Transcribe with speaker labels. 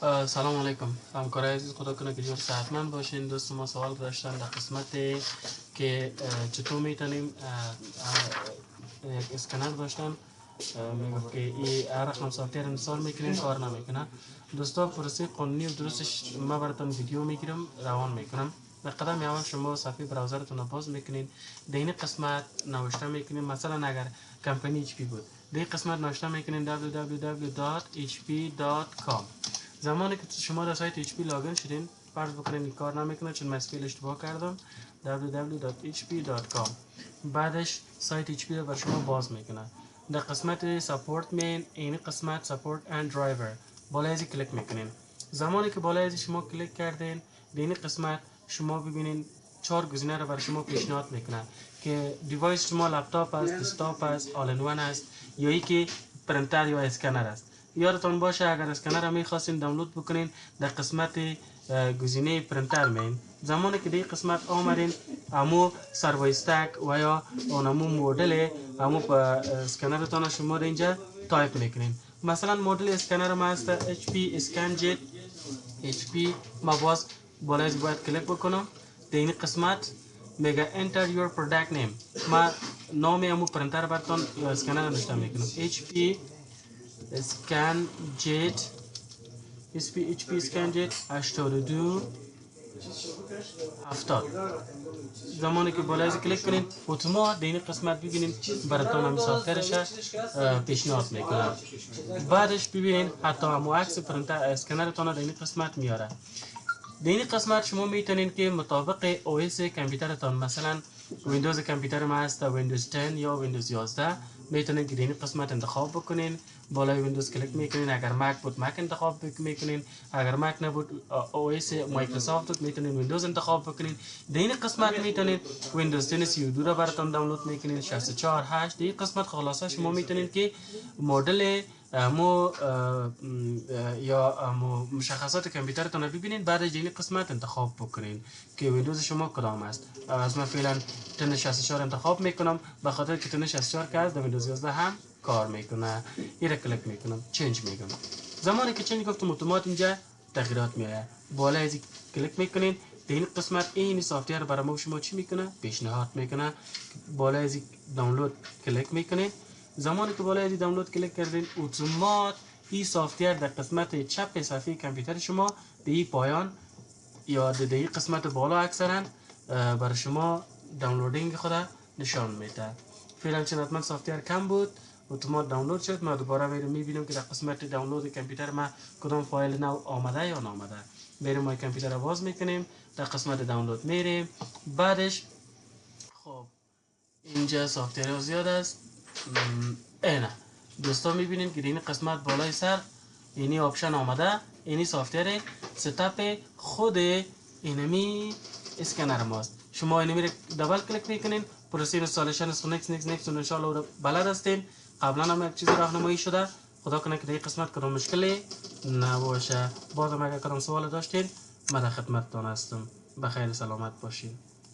Speaker 1: سلام علیکم همکارای عزیز، خدا کنه که جور صحتمند باشین. دوست ما سوال داشتن در قسمت که چطور میتونیم یک اسکنر داشتن میگه که این رقم سافتیر انستال میکنین کار نمیکنه. دوستا پروسه قانونی و درستش ما براتون ویدیو میگیرم روان میکنم. به قدم اول شما صفحه براوزرتون رو باز میکنین. در این قسمت نوشته میکنین، مثلا اگر کمپانی HP بود در این قسمت نوشته میکنین www.hp.com. زمانی که شما در سایت HP لاگین شدین، فرض بکنین این کار نمیکنه چون من اسپل اشتباه کردم، www.hp.com. بعدش سایت HP رو بر شما باز میکنه. در قسمت سپورت مین این قسمت سپورت اند درایور بالای ازی کلیک میکنین. زمانی که بالای ازی شما کلیک کردین در این قسمت شما ببینین 4 گزینه رو بر شما پیشنهاد میکنه که دیوایس شما لپتاپ است، دسکتاپ است، آل ان ون است یا ای که پرنتر یا اسکنر است. یادتان باشه اگر اسکنر را میخواستین دانلود بکنین در قسمت گزینه پرنتر مین. زمانی که در قسمت آمدین امو سرو استک و یا اونمو مدل امو اسکنرتان شما را اینجا تایپ میکنین. مثلا مدل اسکنر ما است HP اسکنجت HP. ما باز بالای باید کلیک بکنم. در این قسمت میگه enter your product name. ما نام امو پرنتر براتون یا اسکنر نوشته میکنم HP اسکنجت HP اسکنجت 82 70. زمانی که بالای از کلیک کنین اتومات در این قسمت ببینین براتون هم سافترش پیشنهاد میکنه. بعدش ببینین حتی هم عکس پرنتر اسکنرتون در این قسمت میاره. در این قسمت شما میتونین که مطابق OS کامپیوترتان، مثلا ویندوز کامپیوتر ما هست ویندوز 10 یا ویندوز 11، میتونین که در این قسمت انتخاب بکنین. بالای ویندوز کلیک میکنین. اگر مک بود مک انتخاب میکنین. اگر مک نبود OS مایکروسافت بود میتونین ویندوز انتخاب بکنین. در این قسمت میتونین ویندوز 10 32 رو براتون دانلود میکنین 64 8. در این قسمت خلاصه شما میتونین که مدل یا مشخصات کامپیوترتون رو ببینین. بعد از این قسمت انتخاب بکنین که ویندوز شما کدام است. از من فعلا 1064 انتخاب میکنم به خاطر که 1064 که از ویندوز 11 هم کار میکنه. این را کلیک میکنم چنج میکنم. زمانی که چنج گفتم اتومات اینجا تغییرات میاد. بالا از کلیک میکنین. در این قسمت این سافتور برای ما شما چی میکنه؟ پیشنهاد میکنه. بالا از دانلود کلیک میکنین. زمانی که بالای دانلود کلیک کردین اتومات این سافتور در قسمت چپ صفحه کامپیوتر شما در این پایان یا در این قسمت بالا اکثرا برای شما دانلودینگ خود نشان میده. فعلا چون حتما سافتور کم بود اتومات دانلود شد. ما دوباره میبینم که در قسمت دانلود کامپیوتر ما کدام فایل نو آمده یا نامده. بریم ما کامپیوتر رو باز میکنیم. در قسمت دانلود میریم. بعدش خب اینجا سافتور زیاد است. اینه دوستا میبینین که این قسمت بالای سر اینی آپشن آمده. اینی سافتور ستاپ خود اینمی اسکنر ماست. شما اینمی رو دبل کلیک میکنین. پروسه اینستالیشن است. نکس ان شاء الله بلد هستین. قبلا هم یک چیزی راهنمایی شده. خدا کنه که در این قسمت کدام مشکلی نباشه. بازم اگر کدام سوال داشتین من در خدمتتان هستم. بخیر سلامت باشین.